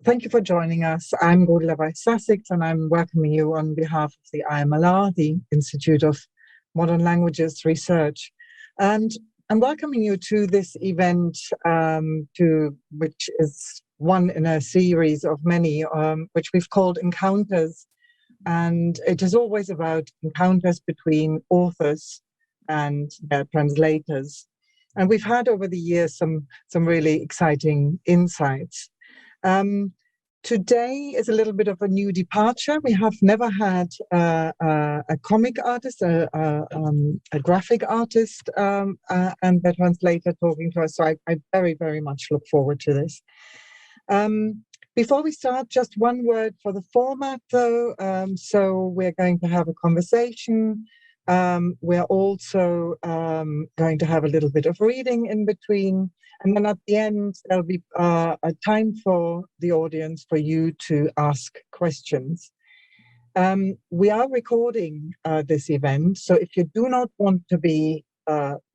Thank you for joining us. I'm Olga Sussex, and I'm welcoming you on behalf of the IMLR, the Institute of Modern Languages Research. And I'm welcoming you to this event, which is one in a series of many, which we've called Encounters. And it is always about encounters between authors and their translators. And we've had over the years some really exciting insights. Today is a little bit of a new departure. We have never had a comic artist, a graphic artist, and the translator talking to us. So I very, very much look forward to this. Before we start, just one word for the format, though. So we're going to have a conversation. We're also going to have a little bit of reading in between. And then at the end, there'll be a time for the audience for you to ask questions. We are recording this event, so if you do not want to be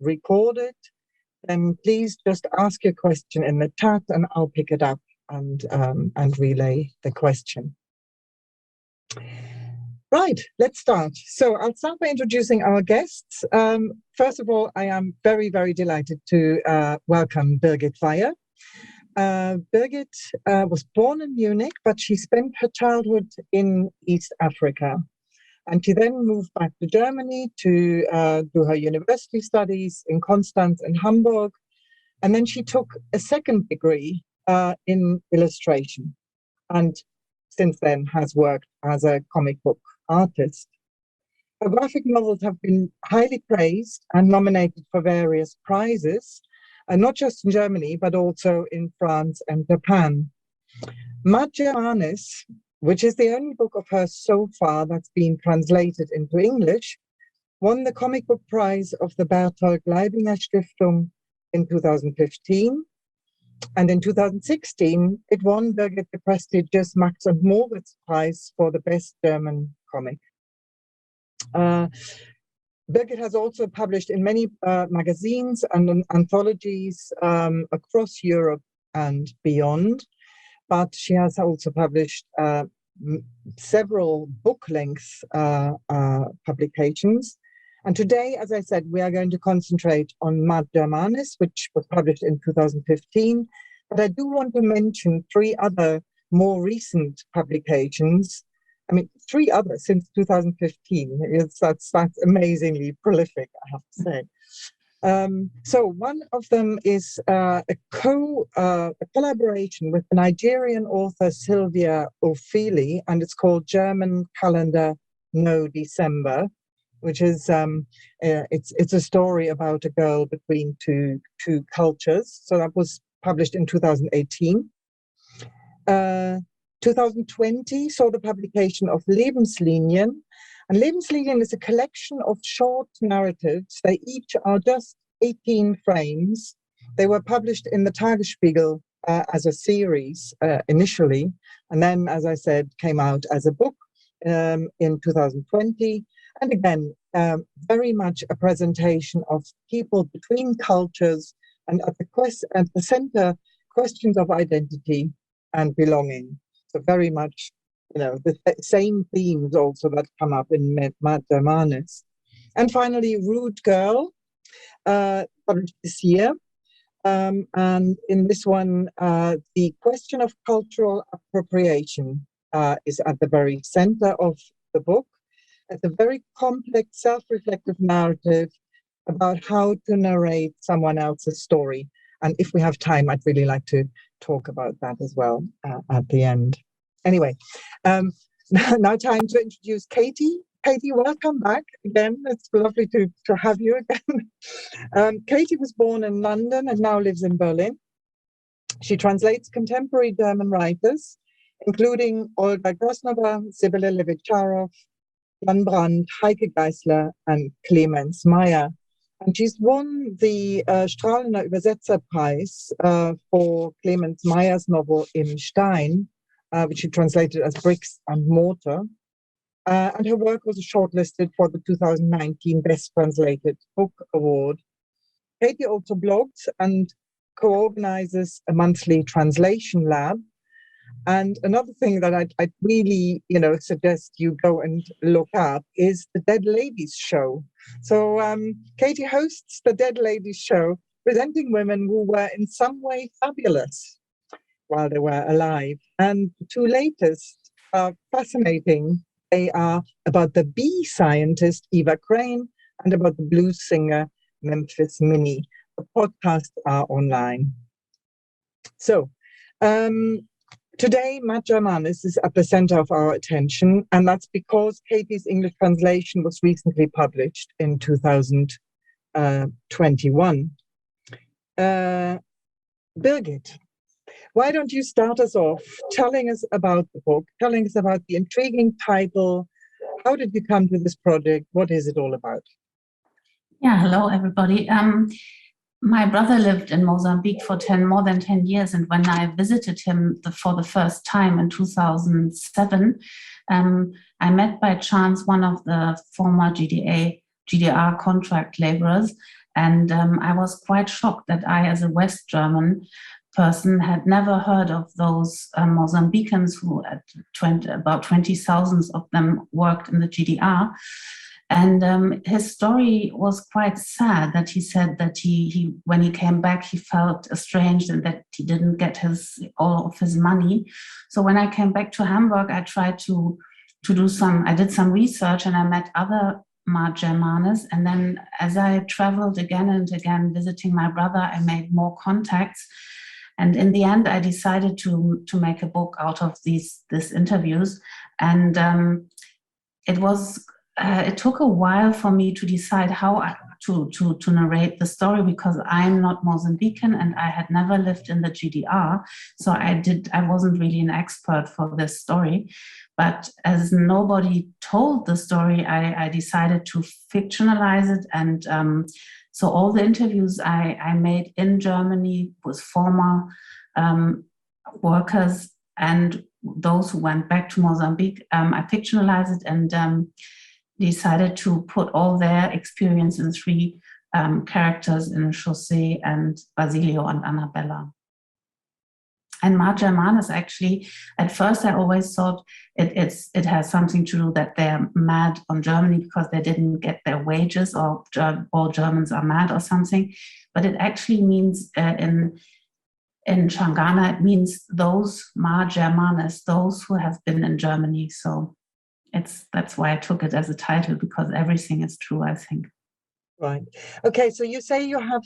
recorded, then please just ask your question in the chat and I'll pick it up and relay the question. Right, let's start. So I'll start by introducing our guests. First of all, I am very, very delighted to welcome Birgit Weyhe. Birgit was born in Munich, but she spent her childhood in East Africa. And she then moved back to Germany to do her university studies in Constance and Hamburg. And then she took a second degree in illustration. And since then has worked as a comic book artist. Her graphic novels have been highly praised and nominated for various prizes, not just in Germany, but also in France and Japan. Madgermanes, which is the only book of hers so far that's been translated into English, won the comic book prize of the Bertholt Leibinger Stiftung in 2015. And in 2016, it won Birgit the prestigious Max-und-Moritz-Preis for the best German comic. Birgit has also published in many magazines and anthologies across Europe and beyond, but she has also published several book-length publications. And today, as I said, we are going to concentrate on Madgermanes, which was published in 2015. But I do want to mention three other more recent publications. I mean, three others since 2015. That's amazingly prolific, I have to say. So one of them is a collaboration with the Nigerian author Sylvia Ofili, and it's called German Calendar No December, which is it's a story about a girl between two cultures. So that was published in 2018. 2020 saw the publication of Lebenslinien. And Lebenslinien is a collection of short narratives. They each are just 18 frames. They were published in the Tagesspiegel as a series initially, and then, as I said, came out as a book in 2020. And again, very much a presentation of people between cultures and at the center, questions of identity and belonging. So very much, the same themes also that come up in Madgermanes. And finally, Rude Girl, published this year. And in this one, the question of cultural appropriation is at the very center of the book. It's a very complex, self-reflective narrative about how to narrate someone else's story. And if we have time, I'd really like to talk about that as well at the end. Anyway, now time to introduce Katy. Katy, welcome back again. It's lovely to have you again. Katy was born in London and now lives in Berlin. She translates contemporary German writers, including Olga Grjasnowa, Sibylle Levicharov, Jan Brandt, Heike Geisler, and Clemens Meyer. And she's won the Strahlender Übersetzerpreis for Clemens Meyer's novel Im Stein, which she translated as Bricks and Mortar. And her work was shortlisted for the 2019 Best Translated Book Award. Katy also blogs and co-organizes a monthly translation lab. And another thing that I'd really, suggest you go and look up is the Dead Ladies Show. So Katy hosts the Dead Ladies Show, presenting women who were in some way fabulous while they were alive. And the two latest are fascinating. They are about the bee scientist, Eva Crane, and about the blues singer, Memphis Minnie. The podcasts are online. So today, Madgermanes is at the center of our attention, and that's because Katy's English translation was recently published in 2021. Birgit, why don't you start us off telling us about the book, telling us about the intriguing title? How did you come to this project? What is it all about? Yeah, hello, everybody. My brother lived in Mozambique for more than 10 years. And when I visited him for the first time in 2007, I met by chance one of the former GDR contract laborers. And I was quite shocked that I, as a West German person, had never heard of those Mozambicans who, about 20,000 of them worked in the GDR. And his story was quite sad, that he said that he when he came back, he felt estranged and that he didn't get all of his money. So when I came back to Hamburg, I tried to do I did some research, and I met other Madgermanes. And then as I traveled again and again visiting my brother, I made more contacts. And in the end, I decided to make a book out of these interviews. And it took a while for me to decide how to narrate the story, because I'm not Mozambican and I had never lived in the GDR. So I wasn't really an expert for this story. But as nobody told the story, I decided to fictionalize it. And so all the interviews I made in Germany with former workers and those who went back to Mozambique, I fictionalized it and decided to put all their experience in three characters, in José and Basilio and Annabella. And Madgermanes, actually, at first I always thought it has something to do that they're mad on Germany because they didn't get their wages, or all Germans are mad or something. But it actually means in Changana, it means those Madgermanes, those who have been in Germany. So that's why I took it as a title, because everything is true, I think. Right. Okay. So you say you have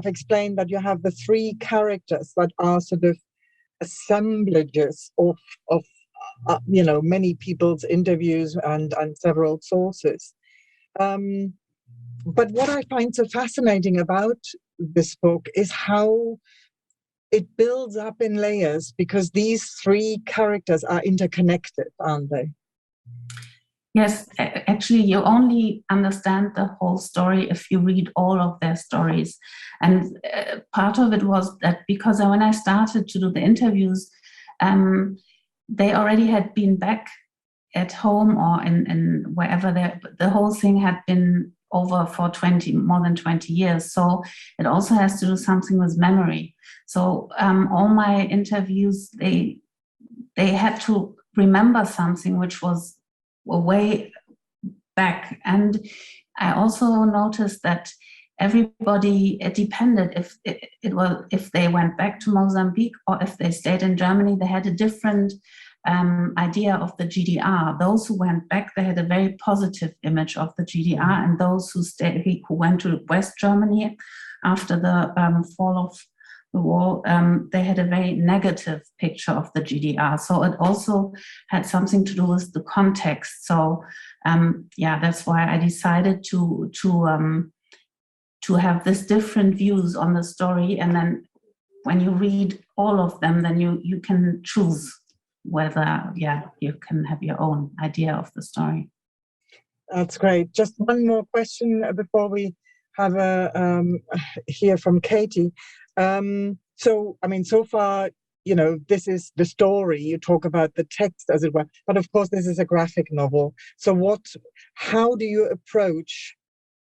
explained that you have the three characters that are sort of assemblages of many people's interviews and several sources. But what I find so fascinating about this book is how it builds up in layers, because these three characters are interconnected, aren't they? Yes, actually, you only understand the whole story if you read all of their stories. And part of it was that because when I started to do the interviews, they already had been back at home or in wherever the whole thing had been over for more than 20 years. So it also has to do something with memory. So all my interviews, they had to remember something which was way back. And I also noticed that everybody, it depended if they went back to Mozambique or if they stayed in Germany, they had a different idea of the GDR. Those who went back, they had a very positive image of the GDR, and those who went to West Germany after the fall of the wall, they had a very negative picture of the GDR. So it also had something to do with the context. So that's why I decided to have this different views on the story. And then when you read all of them, then you can choose whether you can have your own idea of the story. That's great. Just one more question before we have hear from Katy. So far, this is the story. You talk about the text, as it were, but of course, this is a graphic novel. So how do you approach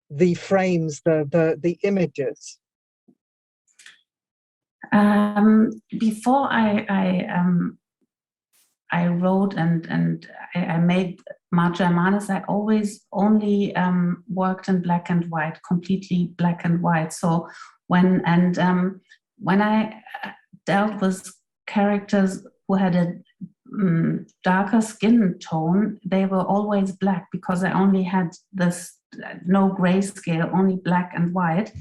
the frames, the images? Before I wrote and I made Madgermanes, I always only worked in black and white, completely black and white. So when I dealt with characters who had a darker skin tone, they were always black, because I only had this no grayscale, only black and white.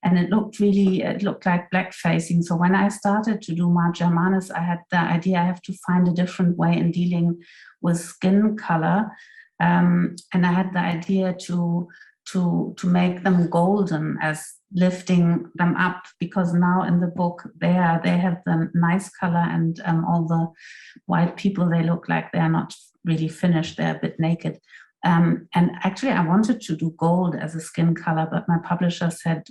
And it looked like black facing. So when I started to do Madgermanes, I had the idea I have to find a different way in dealing with skin color. And I had the idea to make them golden, as lifting them up, because now in the book they have the nice color, and all the white people, they look like they're not really finished, they're a bit naked. And actually I wanted to do gold as a skin color, but my publisher said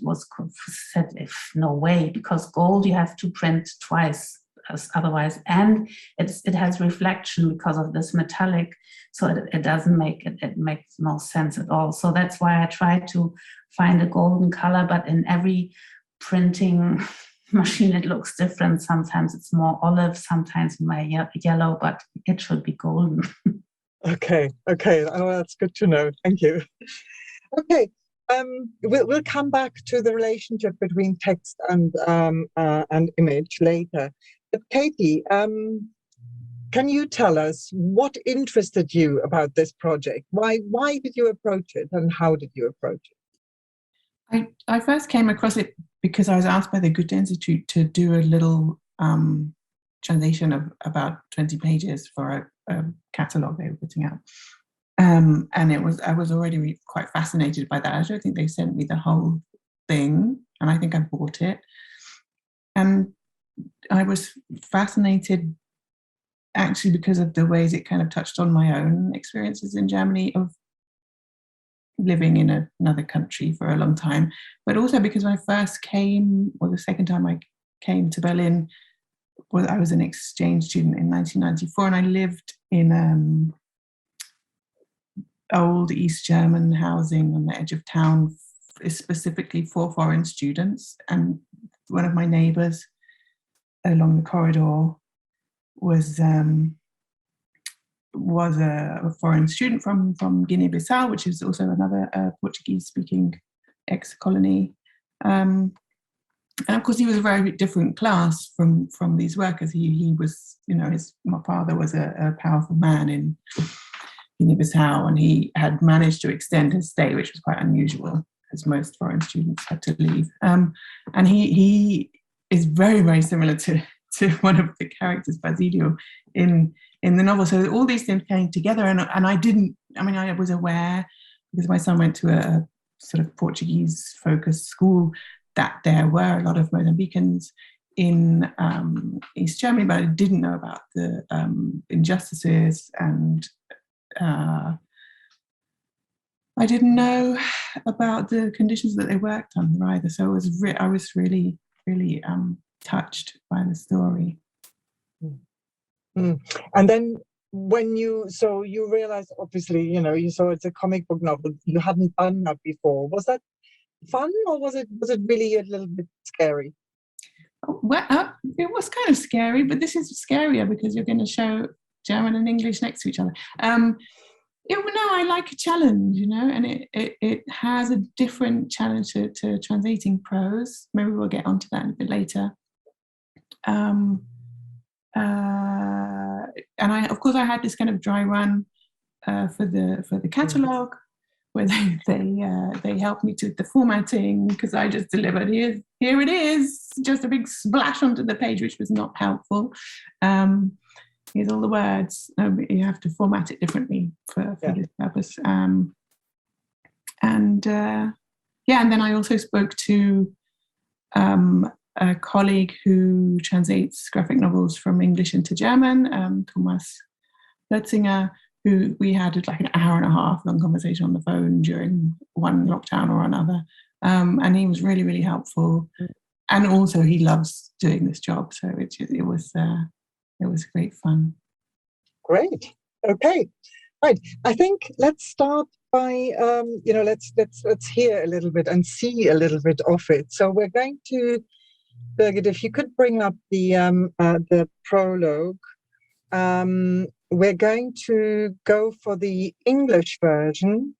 if no way, because gold you have to print twice otherwise, and it has reflection because of this metallic, so it doesn't make it makes no sense at all. So that's why I tried to find a golden color, but in every printing machine it looks different. Sometimes it's more olive, sometimes more yellow, but it should be golden. Okay. Oh, that's good to know. Thank you. Okay. We'll come back to the relationship between text and image later. But Katy, can you tell us what interested you about this project? Why did you approach it, and how did you approach it? I first came across it because I was asked by the Goethe Institute to do a little translation of about 20 pages for a catalogue they were putting out. And I was already quite fascinated by that. I don't think they sent me the whole thing, and I think I bought it. And I was fascinated actually because of the ways it kind of touched on my own experiences in Germany of living in another country for a long time, but also because when I first came, or the second time I came to Berlin, I was an exchange student in 1994, and I lived in old East German housing on the edge of town, specifically for foreign students. And one of my neighbours along the corridor was a foreign student from Guinea-Bissau, which is also another Portuguese-speaking ex-colony. And of course, he was a very different class from these workers. He was, my father was a powerful man in Guinea-Bissau, and he had managed to extend his stay, which was quite unusual, because most foreign students had to leave. And he is very, very similar to one of the characters, Basilio, in the novel. So all these things came together, and I was aware, because my son went to a sort of Portuguese-focused school, that there were a lot of Mozambicans in East Germany, but I didn't know about the injustices, and I didn't know about the conditions that they worked under either. So I was really, really touched by the story. And then when you realized, obviously, you saw it's a comic book novel, you hadn't done that before. Was that fun, or was it really a little bit scary? Well, it was kind of scary, but this is scarier because you're going to show German and English next to each other. I like a challenge, and it has a different challenge to translating prose. Maybe we'll get onto that a bit later. And I had this kind of dry run for the catalogue, where they helped me with the formatting, because I just delivered, here it is, just a big splash onto the page, which was not helpful. Here's all the words. You have to format it differently for this purpose. And then I also spoke to a colleague who translates graphic novels from English into German, Thomas Letzinger, who we had like an hour and a half long conversation on the phone during one lockdown or another. And he was really, really helpful. And also he loves doing this job. So it was great fun. Great. Okay. Right. I think let's start by, let's hear a little bit and see a little bit of it. So we're going to Birgit, if you could bring up the prologue. We're going to go for the English version,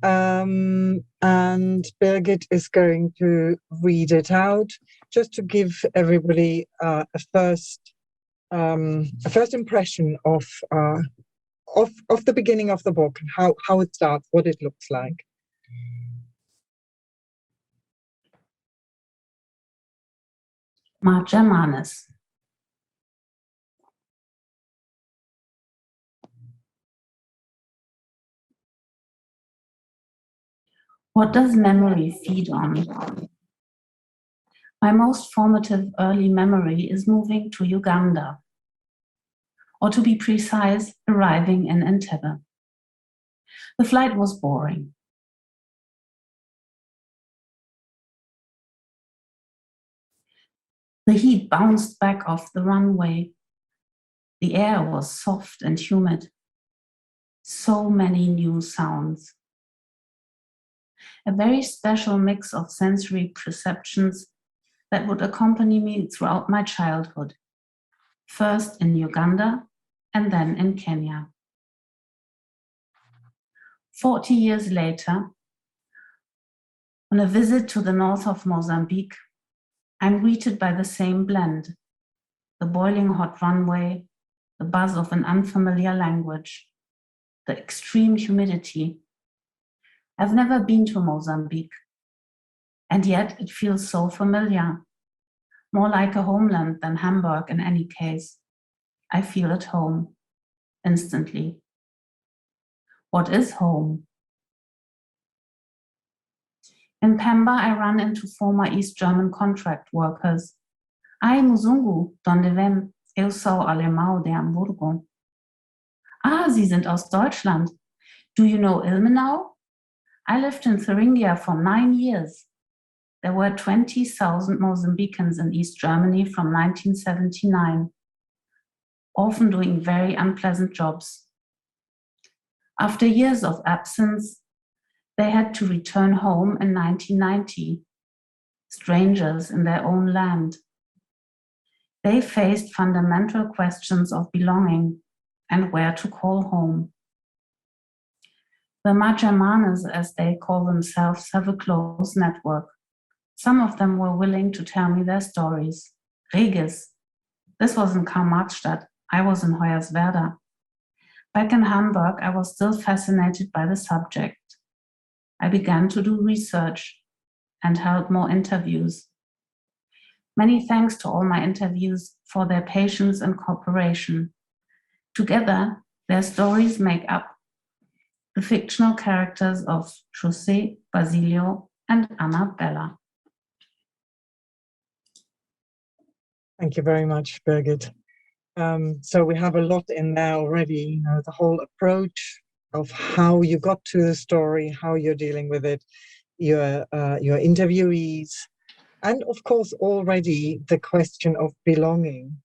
and Birgit is going to read it out, just to give everybody a first impression of the beginning of the book and how it starts, what it looks like. Madgermanes. What does memory feed on? My most formative early memory is moving to Uganda, or to be precise, arriving in Entebbe. The flight was boring. The heat bounced back off the runway. The air was soft and humid. So many new sounds. A very special mix of sensory perceptions that would accompany me throughout my childhood, first in Uganda and then in Kenya. 40 years later, on a visit to the north of Mozambique, I'm greeted by the same blend, the boiling hot runway, the buzz of an unfamiliar language, the extreme humidity. I've never been to Mozambique, and yet it feels so familiar, more like a homeland than Hamburg in any case. I feel at home, instantly. What is home? In Pemba, I run into former East German contract workers. Ai, Muzungu, donde vem? Eu sou alemão de Hamburgo. Ah, Sie sind aus Deutschland. Do you know Ilmenau? I lived in Thuringia for 9 years. There were 20,000 Mozambicans in East Germany from 1979, often doing very unpleasant jobs. After years of absence, they had to return home in 1990, strangers in their own land. They faced fundamental questions of belonging and where to call home. The Madgermanes, as they call themselves, have a close network. Some of them were willing to tell me their stories. Regis. This was in Karl-Marx-Stadt. I was in Hoyerswerda. Back in Hamburg, I was still fascinated by the subject. I began to do research and held more interviews. Many thanks to all my interviews for their patience and cooperation. Together, their stories make up the fictional characters of José, Basilio, and Annabella. Thank you very much, Birgit. So we have a lot in there already, the whole approach of how you got to the story, how you're dealing with it, your interviewees, and of course already the question of belonging.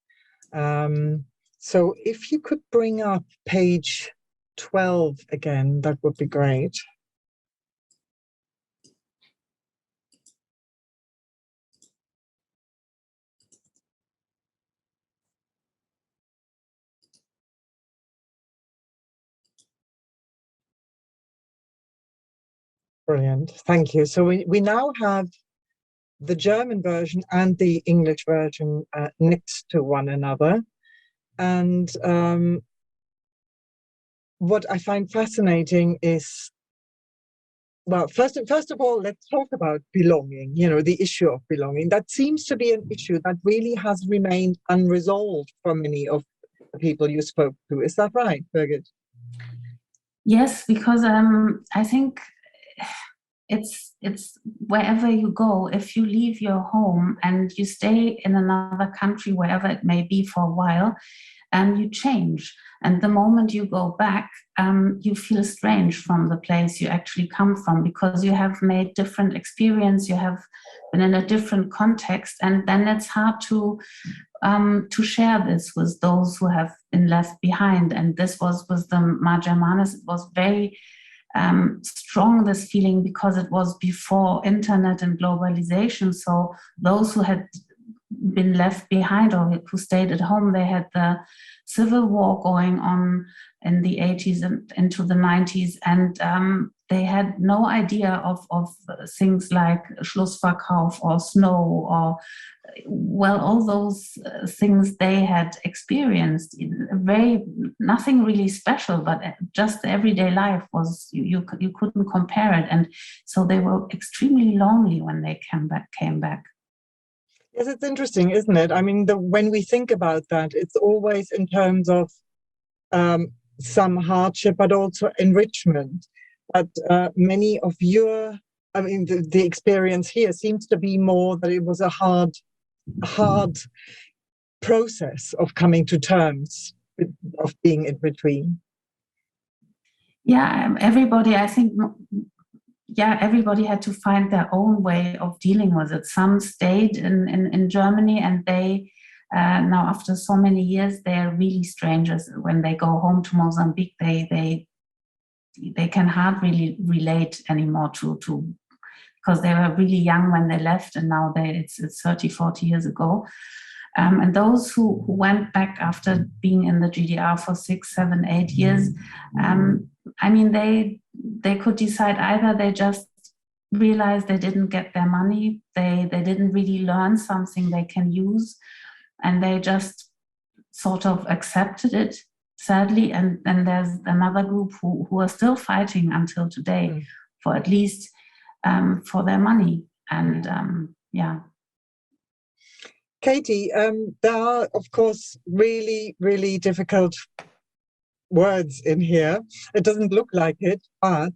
So if you could bring up page 12 again, that would be great. Brilliant, thank you. So we now have the German version and the English version next to one another. And what I find fascinating is, well, first of all, let's talk about belonging, the issue of belonging. That seems to be an issue that really has remained unresolved for many of the people you spoke to. Is that right, Birgit? Yes, because I think it's wherever you go, if you leave your home and you stay in another country, wherever it may be, for a while, you change. And the moment you go back, you feel strange from the place you actually come from, because you have made different experience, you have been in a different context, and then it's hard to share this with those who have been left behind. And this was with the Madgermanes. It was very strong, this feeling, because it was before internet and globalization. So those who had been left behind or who stayed at home. They had the civil war going on in the 80s and into the 90s, and they had no idea of things like Schlussverkauf or snow or, well, all those things they had experienced. Nothing really special, but just everyday life was, you couldn't compare it. And so they were extremely lonely when they came back. Yes, it's interesting, isn't it? I mean, when we think about that, it's always in terms of some hardship, but also enrichment. But many of the experience here seems to be more that it was a hard process of coming to terms, of being in between. Yeah, everybody, I think, everybody had to find their own way of dealing with it. Some stayed in Germany, and they now, after so many years, they are really strangers. When they go home to Mozambique, they can hardly relate anymore to because they were really young when they left, and now it's 30, 40 years ago. And those who went back after being in the GDR for 6, 7, 8 years, I mean, they could decide either they just realized they didn't get their money, they didn't really learn something they can use, and they just sort of accepted it, sadly. And then there's another group who are still fighting until today for at least for their money. And Katy, there are, of course, really, really difficult words in here. It doesn't look like it, but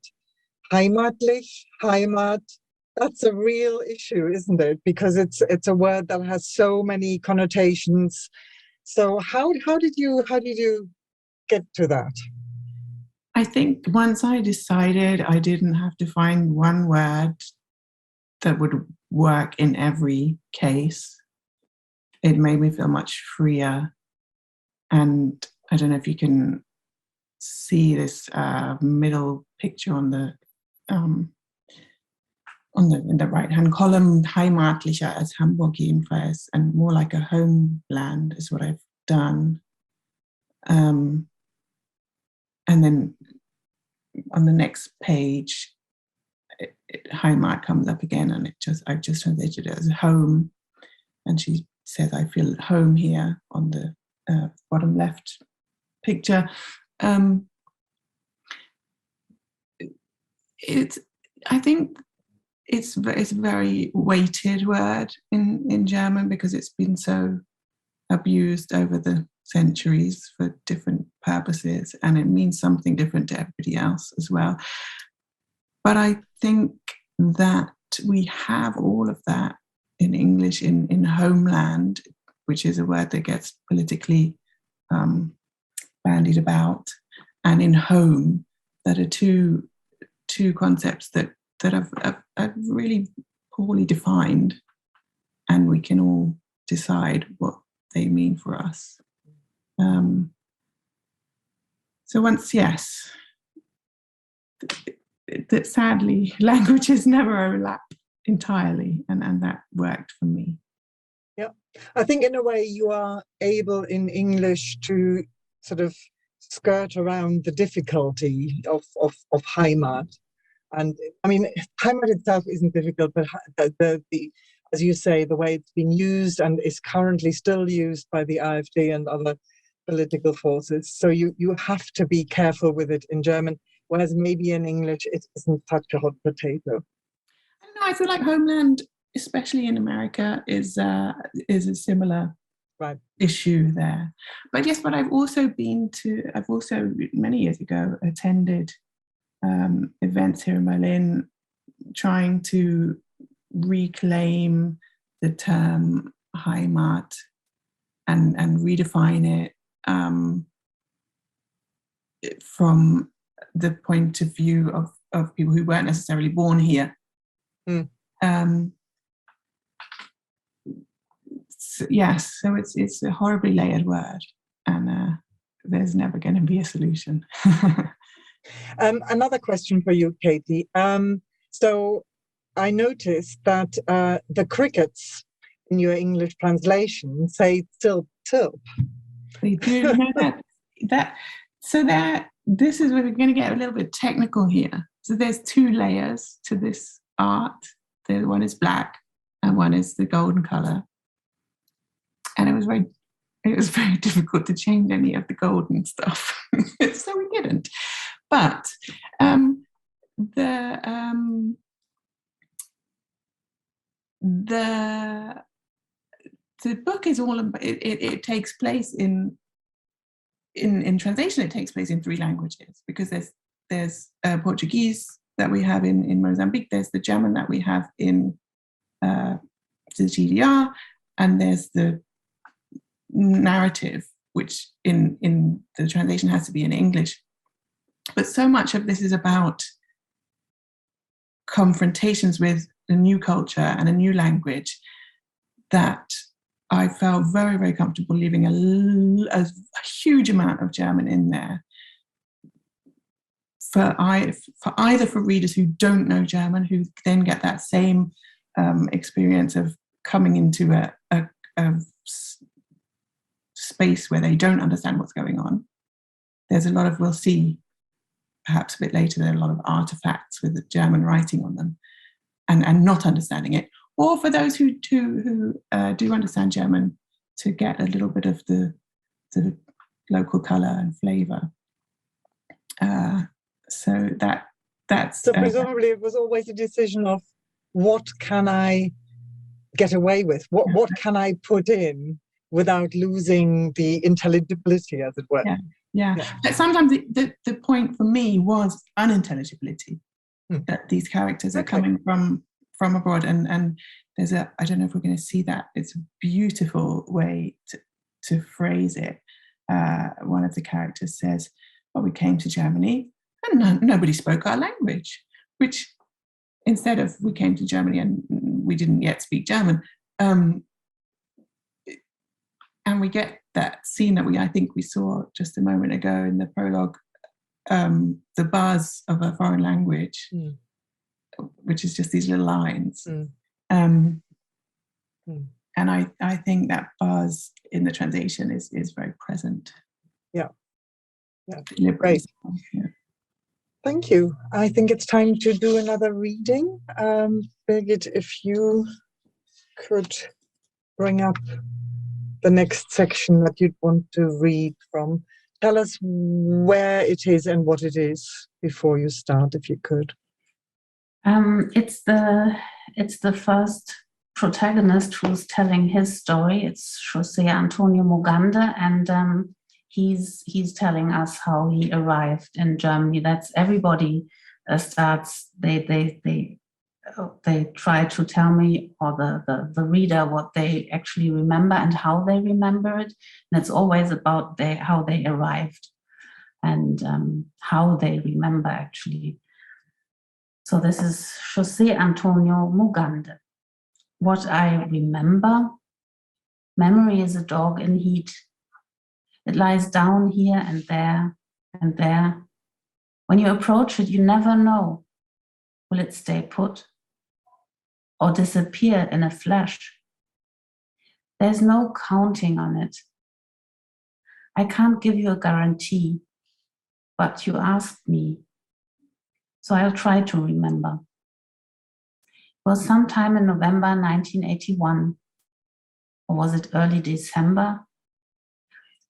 heimatlich, Heimat, that's a real issue, isn't it? Because it's a word that has so many connotations. So how did you get to that? I think once I decided I didn't have to find one word that would work in every case, it made me feel much freer. And I don't know if you can see this middle picture in the right-hand column, heimatlicher als Hamburg jedenfalls, and more like a homeland is what I've done. And then on the next page, Heimat comes up again, and I've just translated it as home. And she says, I feel at home here on the bottom left picture. I think it's a very weighted word in German because it's been so abused over the centuries for different purposes, and it means something different to everybody else as well. But I think that we have all of that in English in homeland, which is a word that gets politically bandied about, and in home, that are two concepts that are really poorly defined, and we can all decide what they mean for us. So once, yes, that sadly languages never overlap entirely, and that worked for me. Yeah, I think in a way you are able in English to sort of skirt around the difficulty of Heimat. And I mean, Heimat itself isn't difficult, but the as you say, the way it's been used and is currently still used by the AfD and other political forces. So you have to be careful with it in German, whereas maybe in English it isn't such a hot potato. I don't know, I feel like homeland, especially in America, is a similar issue there. But yes, but I've also many years ago attended events here in Berlin trying to reclaim the term Heimat and redefine it from the point of view of people who weren't necessarily born here. Yes, so it's a horribly layered word, and there's never going to be a solution. Another question for you, Katy. So I noticed that the crickets in your English translation say tilp, tilp. They do, you know this is where we're going to get a little bit technical here. So there's two layers to this art. The one is black and one is the golden color. And it was very difficult to change any of the golden stuff. So we didn't. But the book is all about, it takes place in translation. It takes place in three languages, because there's Portuguese that we have in Mozambique, there's the German that we have in the GDR, and there's the narrative, which in the translation has to be in English. But so much of this is about confrontations with a new culture and a new language that I felt very, very comfortable leaving a huge amount of German in there for readers who don't know German, who then get that same experience of coming into a space where they don't understand what's going on. There's a lot of, we'll see perhaps a bit later, there are a lot of artifacts with the German writing on them and not understanding it. Or for those who do understand German, to get a little bit of the local colour and flavour. So presumably it was always a decision of what can I get away with? What can I put in without losing the intelligibility, as it were? Yeah. But sometimes the point for me was unintelligibility, that these characters are coming from abroad, and there's I don't know if we're going to see that. It's a beautiful way to phrase it. One of the characters says, well, we came to Germany and nobody spoke our language, which instead of we came to Germany and we didn't yet speak German. And we get that scene that I think we saw just a moment ago in the prologue, the buzz of a foreign language, which is just these little lines. And I think that buzz in the translation is very present. Yeah. Great. Yeah. Thank you. I think it's time to do another reading. Birgit, if you could bring up the next section that you'd want to read from. Tell us where it is and what it is before you start, if you could. It's the first protagonist who's telling his story. It's José Antonio Mogande, and he's telling us how he arrived in Germany. That's everybody starts. They try to tell me, or the reader, what they actually remember and how they remember it. And it's always about how they arrived and how they remember, actually. So this is José Antonio Mogande. What I remember: memory is a dog in heat. It lies down here and there and there. When you approach it, you never know. Will it stay put or disappear in a flash? There's no counting on it. I can't give you a guarantee, but you asked me, so I'll try to remember. It was sometime in November 1981, or was it early December?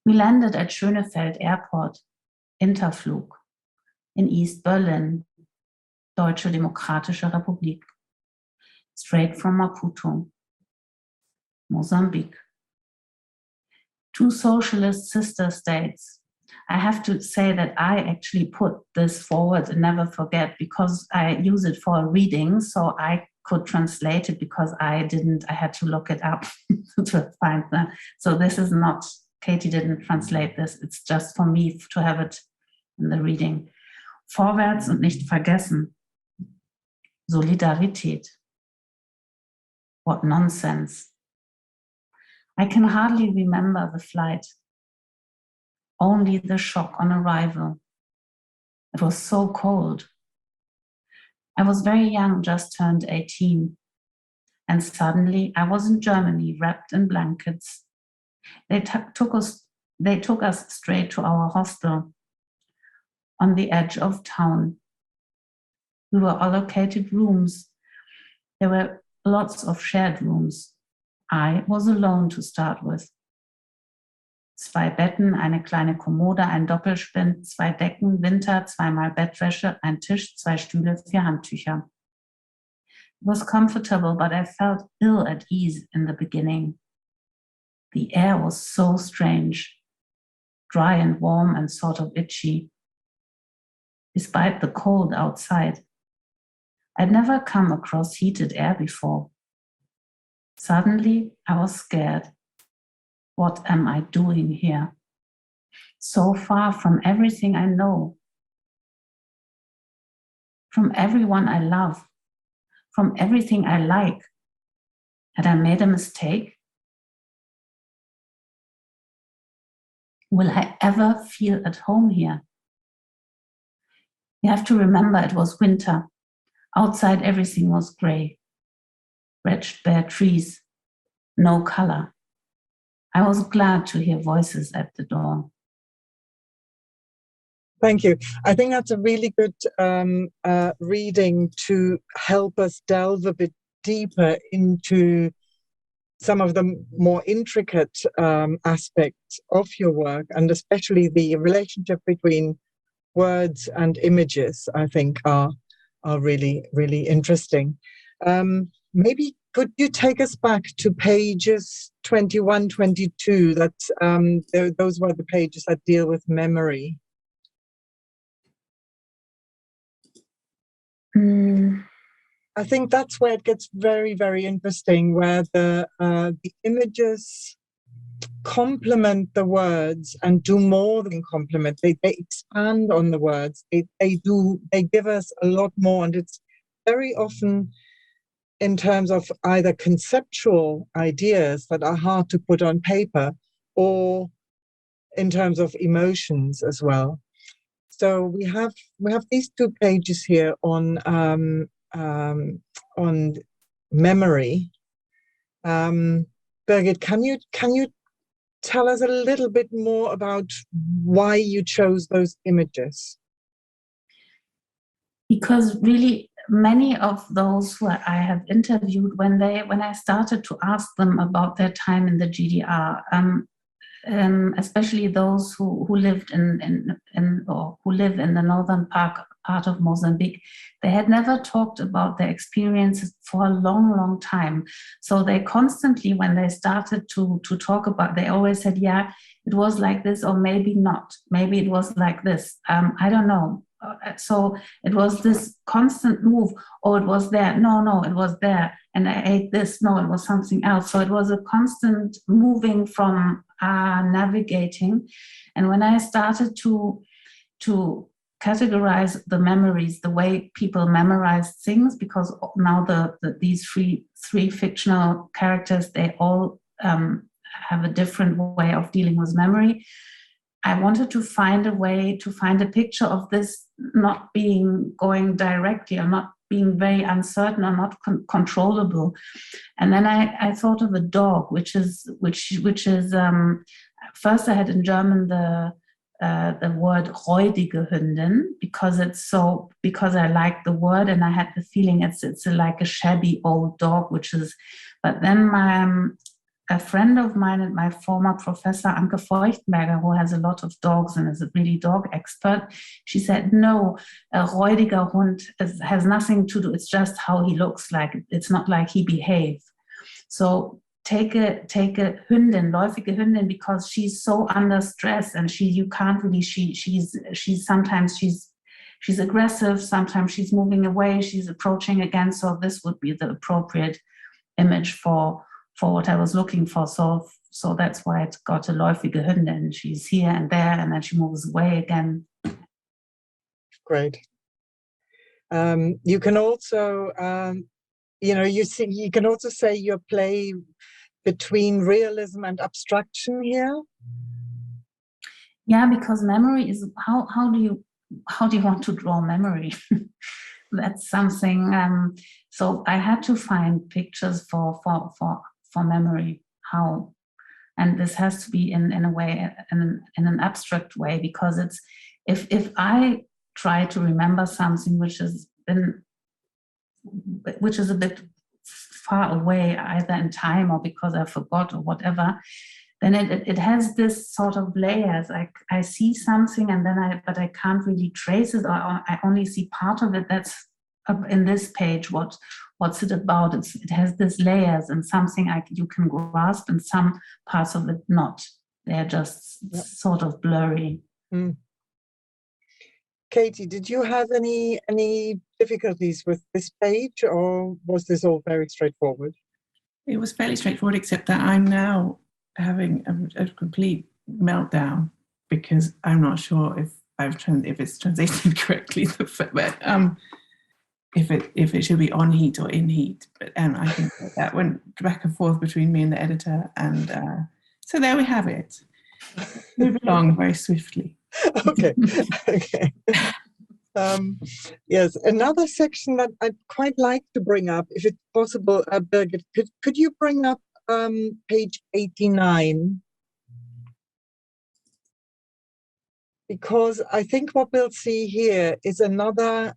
We landed at Schönefeld Airport, Interflug, in East Berlin, Deutsche Demokratische Republik, straight from Maputo, Mozambique. 2 socialist sister states. I have to say that I actually put this forward and never forget, because I use it for a reading, so I could translate it, because I had to look it up to find that. So this is not, Katy didn't translate this, it's just for me to have it in the reading. Vorwärts und nicht vergessen. Solidarität. What nonsense. I can hardly remember the flight. Only the shock on arrival. It was so cold. I was very young, just turned 18. and suddenly I was in Germany, wrapped in blankets. They took us straight to our hostel on the edge of town. We were allocated rooms. There were lots of shared rooms. I was alone to start with. 2 Betten, eine kleine Kommode, ein Doppelspind, 2 Decken, Winter, 2-mal Bettwäsche, ein Tisch, 2 Stühle, 4 Handtücher. It was comfortable, but I felt ill at ease in the beginning. The air was so strange, dry and warm and sort of itchy. Despite the cold outside, I'd never come across heated air before. Suddenly, I was scared. What am I doing here? So far from everything I know, from everyone I love, from everything I like. Had I made a mistake? Will I ever feel at home here? You have to remember it was winter. Outside everything was grey. Wretched bare trees, no color. I was glad to hear voices at the door. Thank you. I think that's a really good reading to help us delve a bit deeper into some of the more intricate aspects of your work, and especially the relationship between words and images, I think are really, really interesting. Maybe could you take us back to pages 21, 22? That's, those were the pages that deal with memory. I think that's where it gets very, very interesting, where the images complement the words and do more than complement. They expand on the words. They give us a lot more, and it's very often in terms of either conceptual ideas that are hard to put on paper, or in terms of emotions as well. So we have these 2 pages here on memory. Birgit, can you tell us a little bit more about why you chose those images? Because really, many of those who I have interviewed, when I started to ask them about their time in the GDR, especially those who lived or who live in the northern part of Mozambique, they had never talked about their experiences for a long, long time. So they constantly, when they started to talk about, they always said, yeah, it was like this, or maybe not. Maybe it was like this. I don't know. So it was this constant move. Oh, it was there. No, it was there. And I ate this. No, it was something else. So it was a constant moving from navigating. And when I started to categorize the memories, the way people memorize things, because now these three fictional characters, they all have a different way of dealing with memory. I wanted to find a way to find a picture of this not going directly, or not being very uncertain, or not controllable. And then I thought of a dog, which is first I had in German the word räudige Hündin, because I like the word, and I had the feeling it's like a shabby old dog, but then a friend of mine and my former professor, Anke Feuchtenberger, who has a lot of dogs and is a really dog expert, she said, no, a räudiger Hund has nothing to do. It's just how he looks like. It's not like he behaves. So take a Hündin, läufige Hündin, because she's so under stress, and you can't really, she's sometimes she's aggressive, sometimes she's moving away, she's approaching again. So this would be the appropriate image for what I was looking for. So that's why it got a läufige Hündin. She's here and there, and then she moves away again. Great. You can also, you can also say you play between realism and abstraction here. Yeah, because memory is how do you want to draw memory? that's something. So I had to find pictures for memory. How, and this has to be in a way, in an abstract way, because it's if I try to remember something which is a bit far away, either in time or because I forgot or whatever, then it has this sort of layers. I see something and then but I can't really trace it, or I only see part of it. That's up in this page. What's it about? It has these layers, and something you can grasp, and some parts of it not. They're just sort of blurry. Mm. Katy, did you have any difficulties with this page, or was this all very straightforward? It was fairly straightforward, except that I'm now having a complete meltdown because I'm not sure if it's translated correctly. But if it should be on heat or in heat. But I think that went back and forth between me and the editor, and so there we have it. Move along very swiftly. Okay. Yes, another section that I'd quite like to bring up, if it's possible, Birgit, could you bring up page 89? Because I think what we'll see here is another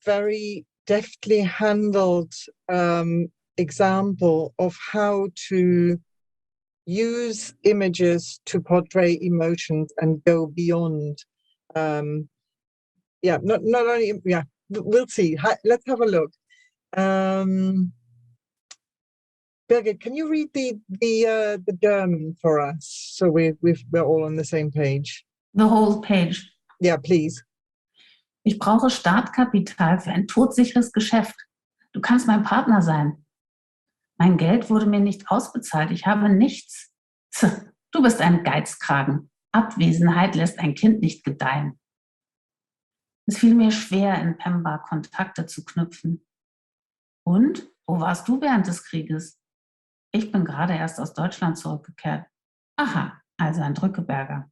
very deftly handled example of how to use images to portray emotions and go beyond. Not only, we'll see. Let's have a look. Birgit, can you read the German for us, so we're all on the same page? The whole page. Yeah, please. Ich brauche Startkapital für ein todsicheres Geschäft. Du kannst mein Partner sein. Mein Geld wurde mir nicht ausbezahlt. Ich habe nichts. Du bist ein Geizkragen. Abwesenheit lässt ein Kind nicht gedeihen. Es fiel mir schwer, in Pemba Kontakte zu knüpfen. Und? Wo warst du während des Krieges? Ich bin gerade erst aus Deutschland zurückgekehrt. Aha, also ein Drückeberger.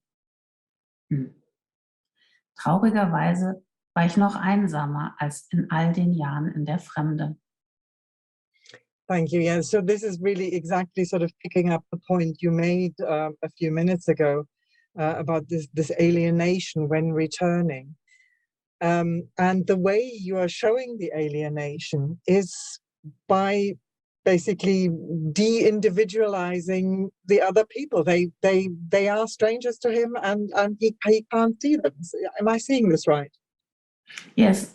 Traurigerweise war ich noch einsamer als in all den Jahren in der Fremde. Thank you. Yeah, so this is really exactly sort of picking up the point you made a few minutes ago about this alienation when returning. And the way you are showing the alienation is by basically de-individualizing the other people. They are strangers to him, and he can't see them. Am I seeing this right? Yes,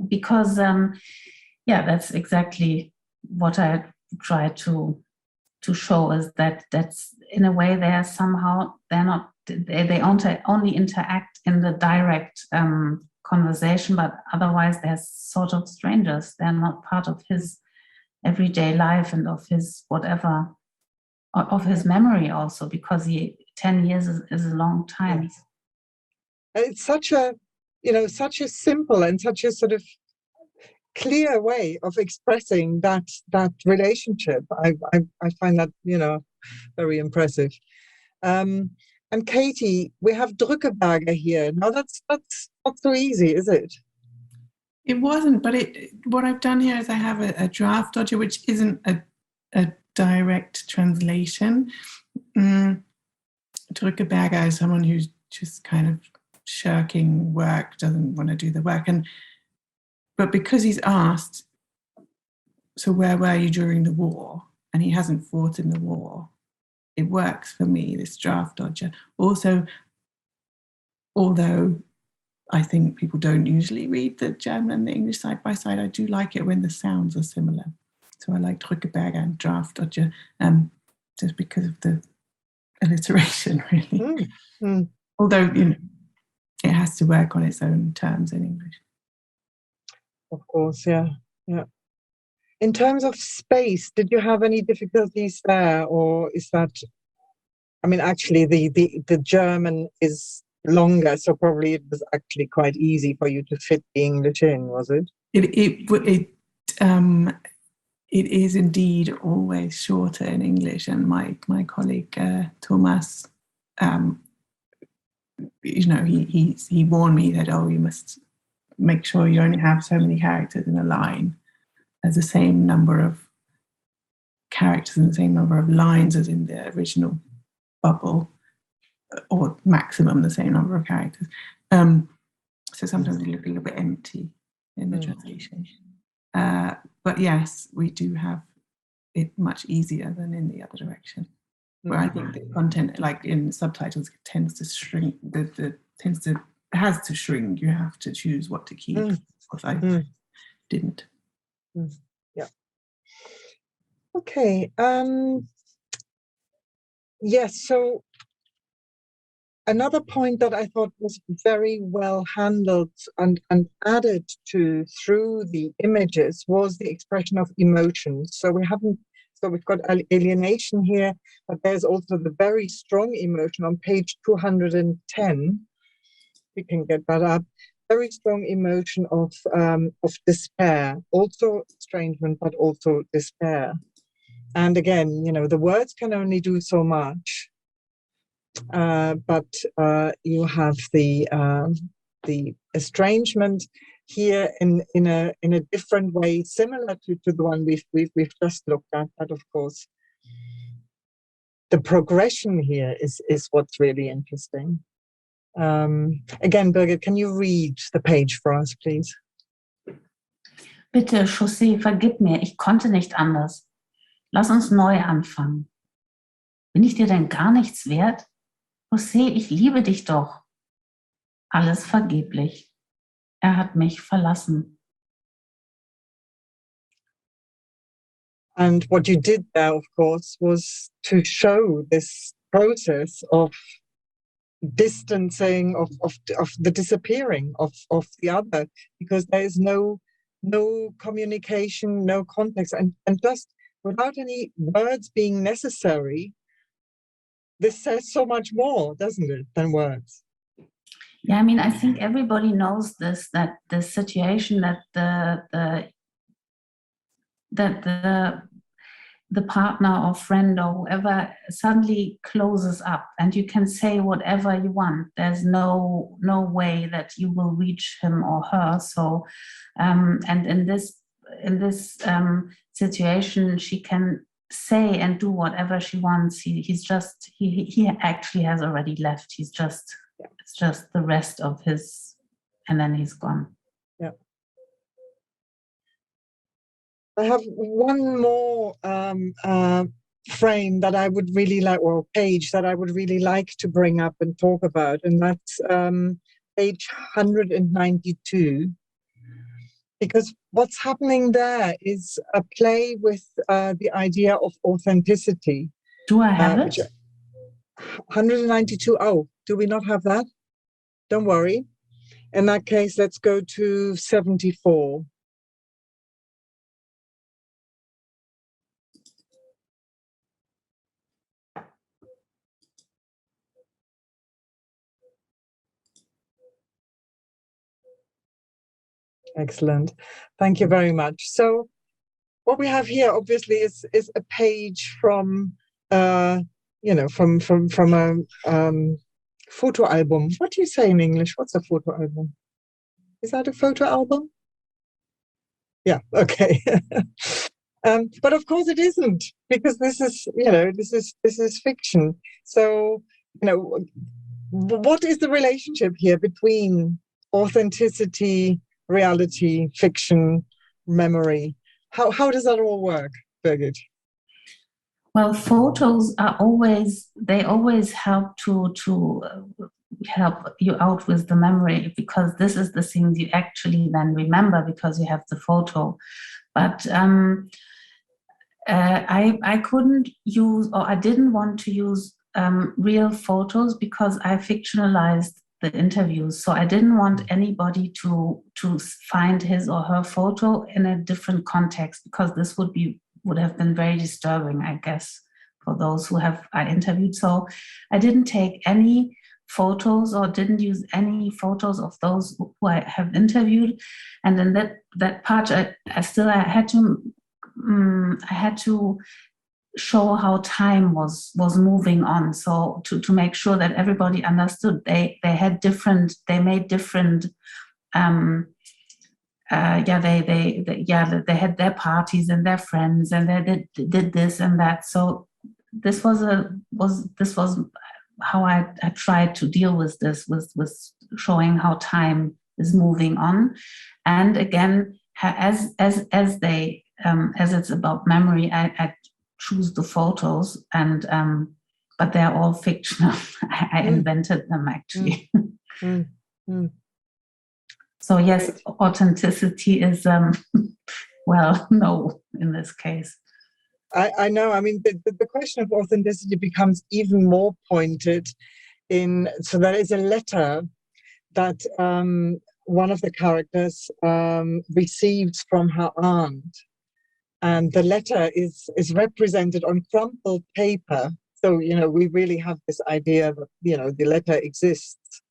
because that's exactly what I try to show, is that's in a way they only interact in the direct conversation, but otherwise they're sort of strangers. They're not part of his everyday life and of his whatever, of his memory also, because 10 years is a long time. Yes. It's such a simple and such a sort of clear way of expressing that relationship. I find that very impressive. And Katy, we have Drückeberger here. Now that's not so easy, is it? It wasn't, but what I've done here is I have a draft dodger, which isn't a direct translation. Drückeberger is someone who's just kind of shirking work, doesn't want to do the work, but because he's asked, so where were you during the war? And he hasn't fought in the war. It works for me, this draft dodger. Also, although I think people don't usually read the German and the English side by side, I do like it when the sounds are similar. So I like Drückeberger and draft dodger, just because of the alliteration, really. Although, it has to work on its own terms in English. Of course, yeah. In terms of space, did you have any difficulties there, or is that? I mean, actually, the German is longer, so probably it was actually quite easy for you to fit the English in, was it? It is indeed always shorter in English, and my colleague Thomas, he warned me that you must make sure you only have so many characters in a line. There's the same number of characters and the same number of lines as in the original bubble, or maximum the same number of characters. So sometimes they look a little bit empty in the translation. But yes, we do have it much easier than in the other direction. Where I think the content, like in subtitles, tends to shrink. Has to shrink. You have to choose what to keep. What I didn't. Yeah. Okay. Yes. So another point that I thought was very well handled and added to through the images was the expression of emotions. So we've got alienation here, but there's also the very strong emotion on page 210. We can get that up. Very strong emotion of despair, also estrangement, but also despair. And again, the words can only do so much. But you have the estrangement here in a different way, similar to the one we've just looked at. But of course, the progression here is what's really interesting. Again, Birgit, can you read the page for us, please? Bitte, José, vergib mir, ich konnte nicht anders. Lass uns neu anfangen. Bin ich dir denn gar nichts wert? José, ich liebe dich doch. Alles vergeblich. Hat mich verlassen. And what you did there, of course, was to show this process of distancing, of the disappearing of the other, because there is no communication, no context, and just without any words being necessary, this says so much more, doesn't it, than words? Yeah, I mean, I think everybody knows this, that the situation that the partner or friend or whoever suddenly closes up, and you can say whatever you want. There's no way that you will reach him or her. So, and in this situation, she can say and do whatever she wants. He actually has already left. It's just the rest of his, and then he's gone. Yeah. I have one more frame that I would really like, or page that I would really like to bring up and talk about, and that's page 192. Because what's happening there is a play with the idea of authenticity. Do I have it? 192. Oh, do we not have that? Don't worry. In that case, let's go to 74. Excellent. Thank you very much. So what we have here obviously is a page from from a photo album. What do you say in English? What's a photo album? Is that a photo album? Yeah, okay. But of course it isn't, because this is fiction. So, what is the relationship here between authenticity, reality, fiction, memory? How does that all work, Birgit? Well, photos always help to help you out with the memory, because this is the thing you actually then remember because you have the photo. But I couldn't use, or I didn't want to use real photos because I fictionalized the interviews. So I didn't want anybody to find his or her photo in a different context, because this would have been very disturbing, I guess, for those who I interviewed. So I didn't take any photos or didn't use any photos of those who I have interviewed. And in that part, I had to show how time was moving on. So to make sure that everybody understood, they made different they had their parties and their friends, and they did this and that. So this was how I tried to deal with this, was showing how time is moving on. And again, as it's about memory, I choose the photos, and but they're all fictional. I invented them, actually. So yes, authenticity is well, no, in this case. I know. I mean, the question of authenticity becomes even more pointed so there is a letter that one of the characters receives from her aunt, and the letter is represented on crumpled paper. So, we really have this idea that, the letter exists.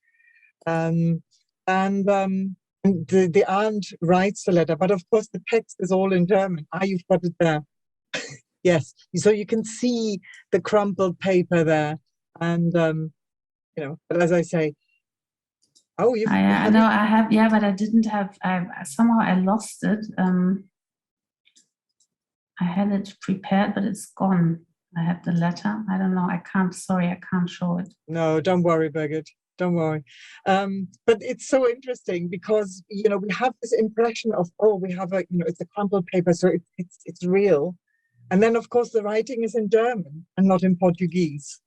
And the aunt writes the letter, but of course the text is all in German. You've got it there. Yes, so you can see the crumpled paper there, and but as I say, I know I have, but I didn't have. Somehow I lost it. I had it prepared, but it's gone. I had the letter. I don't know. I can't show it. No, don't worry, Birgit. Don't worry. But it's so interesting because we have this impression of we have it's a crumpled paper, so it's real. And then, of course, the writing is in German and not in Portuguese.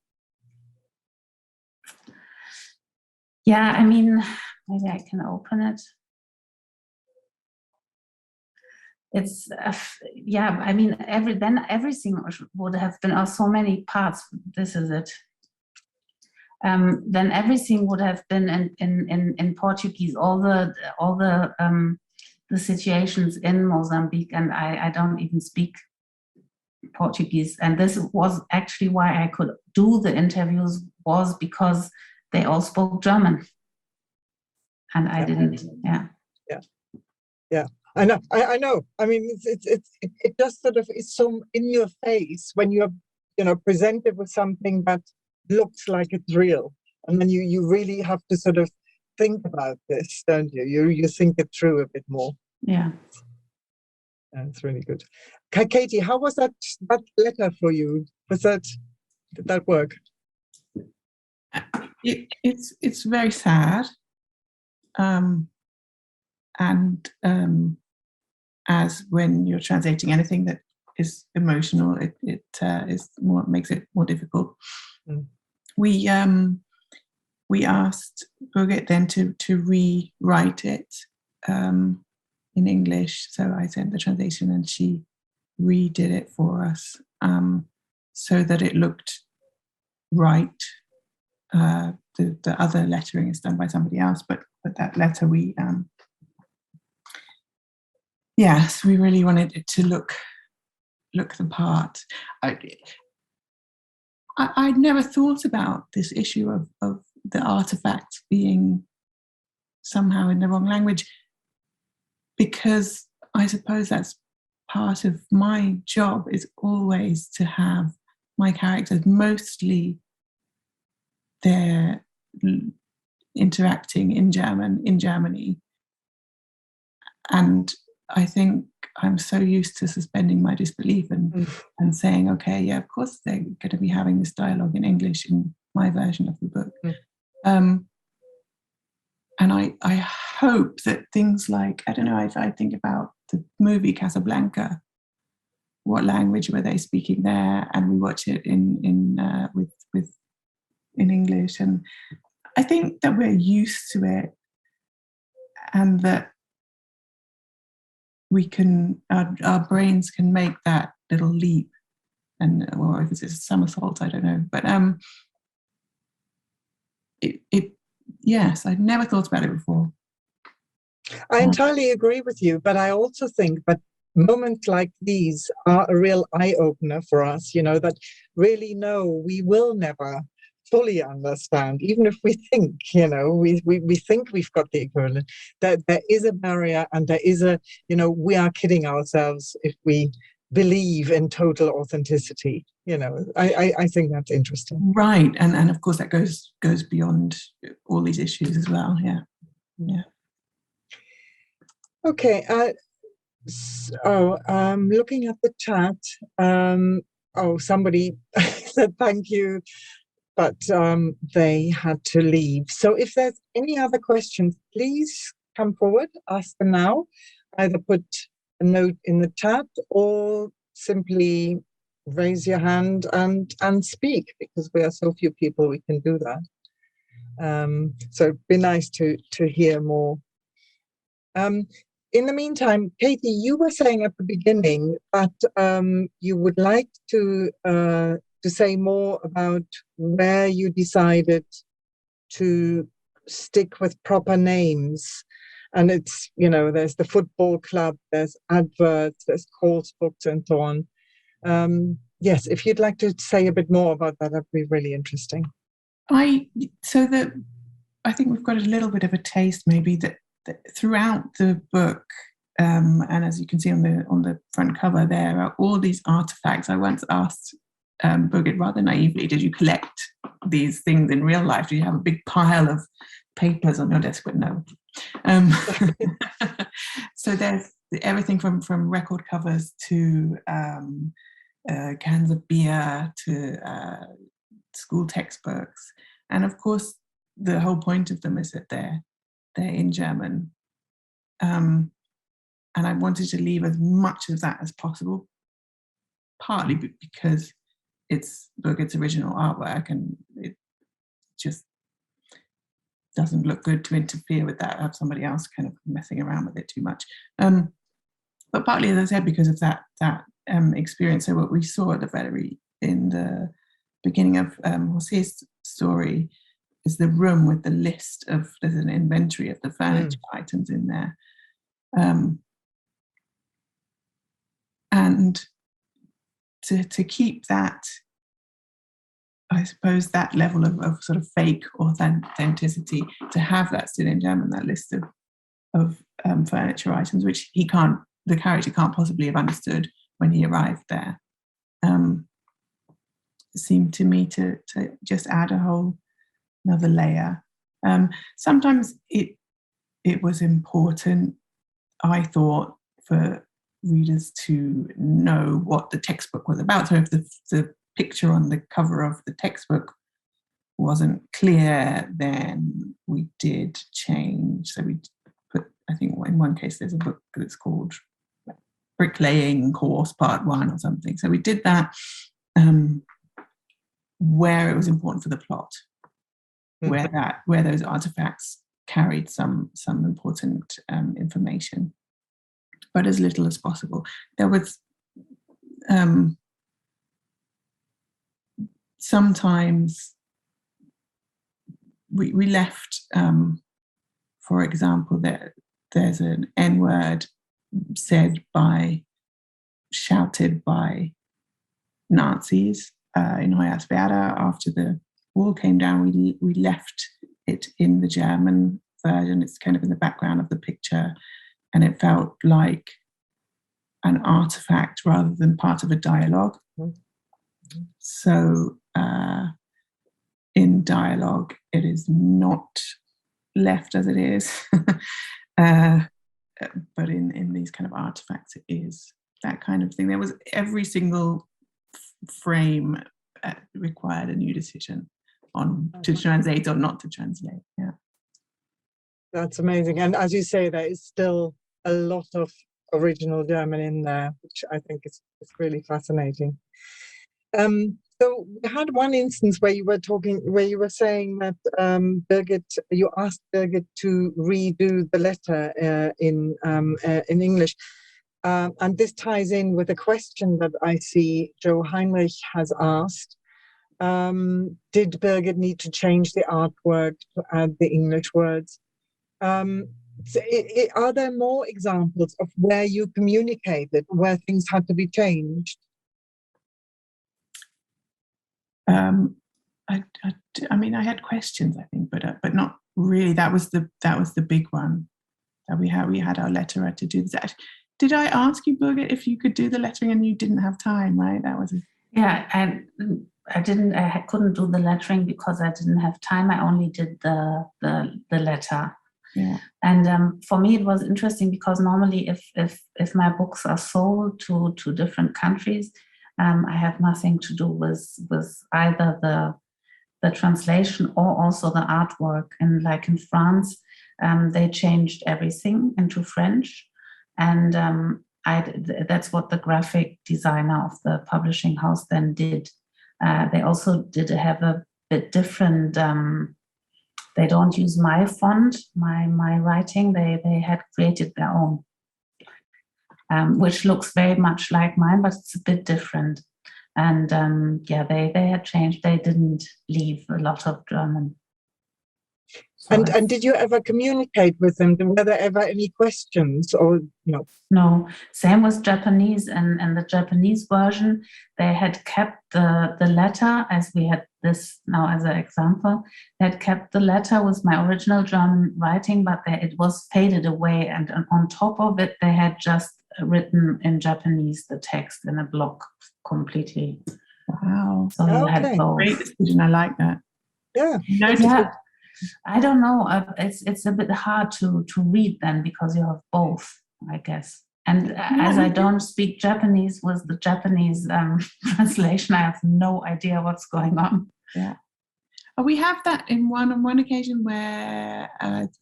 Yeah, I mean, maybe I can open it. It's, I mean, everything would have been, so many parts. This is it. Then everything would have been in Portuguese. All the situations in Mozambique, and I don't even speak Portuguese, and this was actually why I could do the interviews, was because they all spoke German, and I didn't. Yeah. I know. I mean, it just sort of is so in your face when you're presented with something that looks like it's real, and then you really have to sort of think about this, don't you? You think it through a bit more. Yeah. That's really good. Katy, how was that letter for you? Did that work? It's very sad, and as when you're translating anything that is emotional, it is more, makes it more difficult. We asked Birgit then to rewrite it in English, so I sent the translation and she redid it for us, so that it looked right. The other lettering is done by somebody else, but that letter we really wanted it to look the part. I'd never thought about this issue of the artifact being somehow in the wrong language, because I suppose that's part of my job, is always to have my characters mostly they're interacting in Germany. And I think I'm so used to suspending my disbelief and saying, okay, yeah, of course they're going to be having this dialogue in English in my version of the book. And I hope that things like, I don't know, if I think about the movie Casablanca, what language were they speaking there? And we watch it in English, and I think that we're used to it, and that we can, our brains can make that little leap, and or if it's a somersault, I don't know, but yes, I'd never thought about it before. I entirely agree with you, but I also think that moments like these are a real eye-opener for us, that really we will never fully understand, even if we think, we think we've got the equivalent, that there is a barrier, and there is we are kidding ourselves if we believe in total authenticity. I think that's interesting. Right, and of course that goes beyond all these issues as well. Yeah. Okay. So, looking at the chat, somebody said thank you, but they had to leave. So if there's any other questions, please come forward, ask them now. Either put a note in the chat or simply raise your hand and speak, because we are so few people, we can do that. So it'd be nice to hear more. In the meantime, Katy, you were saying at the beginning that you would like to say more about where you decided to stick with proper names. And it's, there's the football club, there's adverts, there's course books and so on. Yes, if you'd like to say a bit more about that, that'd be really interesting. I think we've got a little bit of a taste maybe that throughout the book, and as you can see on the front cover, there are all these artifacts. I once asked Birgit rather naively, did you collect these things in real life? Do you have a big pile of papers on your desk? But no. So there's everything from record covers to cans of beer to school textbooks, and of course the whole point of them is that they're in German, and I wanted to leave as much of that as possible, partly because it's Birgit's original artwork and it just doesn't look good to interfere with that, have somebody else kind of messing around with it too much, but partly, as I said, because of that experience. So what we saw in the beginning of José's story is the room with the list of, there's an inventory of the furniture items in there. And to keep that, I suppose, that level of sort of fake authenticity, to have that still in German, that list of furniture items, which the character can't possibly have understood when he arrived there, seemed to me to just add another layer. Sometimes it was important, I thought, for readers to know what the textbook was about. So if the picture on the cover of the textbook wasn't clear, then we did change. So we put, I think in one case there's a book that's called Bricklaying Course Part 1 or something. So we did that where it was important for the plot, where those artifacts carried some important information, but as little as possible. There was sometimes we left, for example, there's an N-word shouted by Nazis in Hoyerswerda after the wall came down. We left it in the German version. It's kind of in the background of the picture, and it felt like an artifact rather than part of a dialogue. Mm-hmm. So in dialogue, it is not left as it is, but in these kind of artifacts, it is that kind of thing. There was every single frame required a new decision on to translate or not to translate. Yeah, that's amazing. And as you say, there is still a lot of original German in there, which I think is really fascinating. So we had one instance where you were saying that Birgit, you asked Birgit to redo the letter in English. And this ties in with a question that I see Joe Heinrich has asked. Did Birgit need to change the artwork to add the English words? Are there more examples of where you communicated, where things had to be changed? I mean, I had questions, I think, but not really. That was the big one that we had our letterer to do that. Did I ask you, Birgit, if you could do the lettering and you didn't have time, right? That was yeah, I couldn't do the lettering because I didn't have time. I only did the letter. Yeah. And for me, it was interesting because normally if my books are sold to different countries, I have nothing to do with either the translation or also the artwork. And like in France, they changed everything into French. And that's what the graphic designer of the publishing house then did. They also did have a bit different, they don't use my font, my writing, they had created their own, which looks very much like mine, but it's a bit different. And they had changed, they didn't leave a lot of German. So and did you ever communicate with them? Were there ever any questions or no? No, same with Japanese. And the Japanese version, they had kept the letter, as we had this now as an example. They had kept the letter with my original German writing, but it was faded away. And on top of it, they had just written in Japanese the text in a block completely. Wow. So you had both. Great decision. I like that. Yeah. Yeah. I don't know. It's a bit hard to read then because you have both, I guess. And as I don't speak Japanese, with the Japanese translation, I have no idea what's going on. Yeah. We have that on one occasion where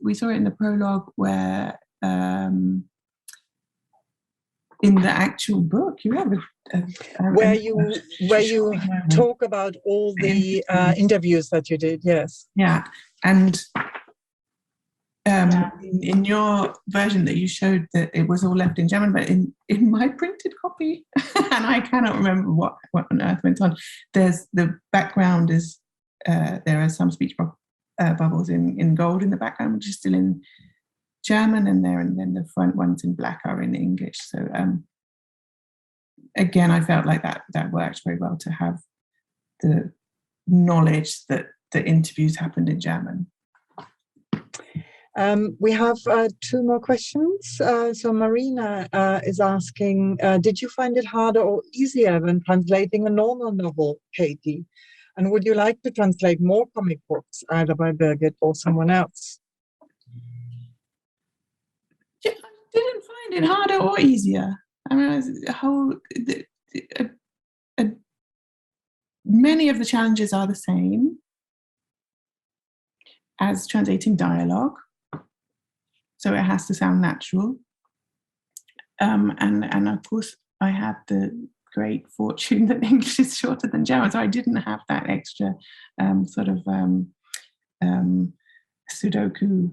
we saw it in the prologue where in the actual book you have where you talk about all the interviews that you did. Yes. Yeah. And in your version that you showed that it was all left in German, but in my printed copy, and I cannot remember what on earth went on, there's the background is there are some speech bubbles in gold in the background, which is still in German, and then the front ones in black are in English. So again, I felt like that worked very well to have the knowledge that the interviews happened in German. We have two more questions. So Marina is asking, did you find it harder or easier than translating a normal novel, Katy? And would you like to translate more comic books, either by Birgit or someone else? I didn't find it harder or easier. I mean, many of the challenges are the same as translating dialogue, so it has to sound natural. And of course, I had the great fortune that English is shorter than German, so I didn't have that extra Sudoku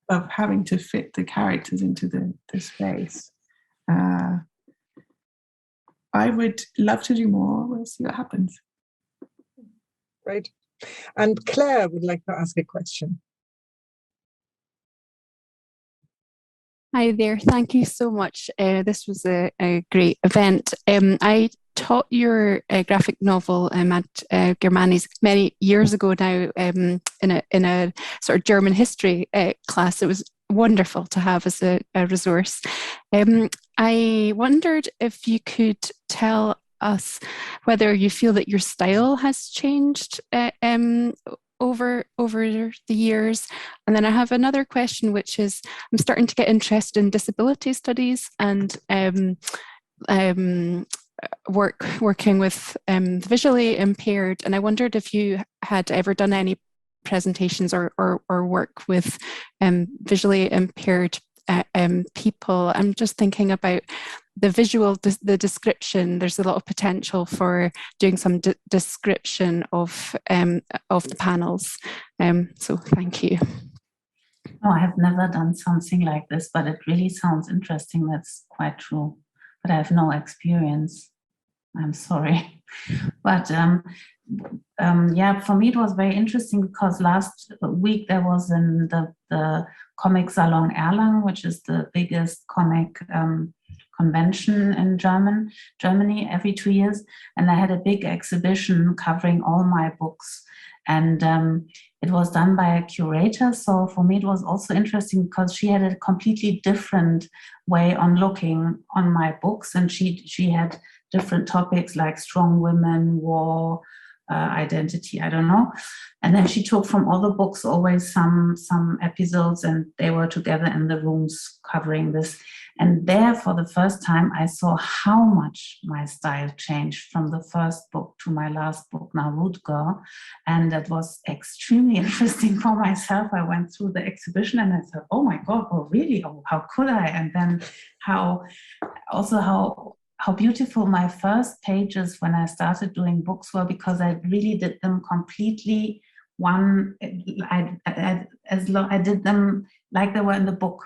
of having to fit the characters into the space. I would love to do more. We'll see what happens. Great. And Claire would like to ask a question. Hi there. Thank you so much. This was a great event. I taught your graphic novel, Madgermanes, many years ago now in a sort of German history class. It was wonderful to have as a resource. I wondered if you could tell us whether you feel that your style has changed over the years. And then I have another question, which is I'm starting to get interested in disability studies and working with visually impaired. And I wondered if you had ever done any presentations or work with visually impaired people. I'm just thinking about the visual, the description. There's a lot of potential for doing some description of the panels. So thank you. No, I have never done something like this, but it really sounds interesting. That's quite true. But I have no experience. I'm sorry. But for me it was very interesting because last week there was in the Comic Salon Erlangen, which is the biggest comic convention in Germany every 2 years. And I had a big exhibition covering all my books. And it was done by a curator. So for me, it was also interesting because she had a completely different way on looking on my books. And she had different topics like strong women, war, identity, I don't know. And then she took from all the books always some episodes, and they were together in the rooms covering this. And there, for the first time, I saw how much my style changed from the first book to my last book, now Root Girl. And that was extremely interesting for myself. I went through the exhibition and I thought, oh my God, oh really? Oh, how could I? And then how beautiful my first pages when I started doing books were, because I really did them completely I did them like they were in the book.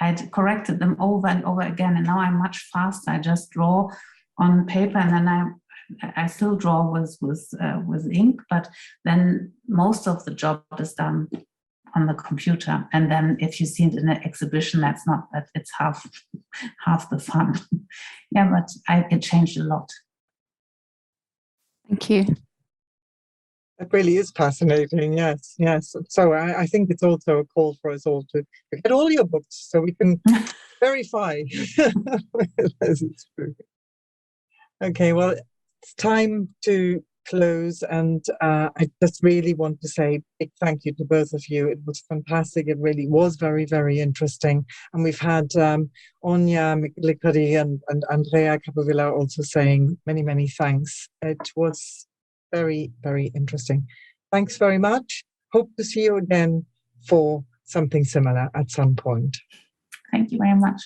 I corrected them over and over again, and now I'm much faster. I just draw on paper, and then I still draw with ink, but then most of the job is done on the computer. And then if you see it in an exhibition, it's half the fun. Yeah, but it changed a lot. Thank you. That really is fascinating. Yes. So I think it's also a call for us all to get all your books so we can verify as it's true. Okay, well, it's time to close, and I just really want to say a big thank you to both of you. It was fantastic. It really was very, very interesting. And we've had Anya Miklikari and Andrea Capovilla also saying many, many thanks. It was very, very interesting. Thanks very much. Hope to see you again for something similar at some point. Thank you very much.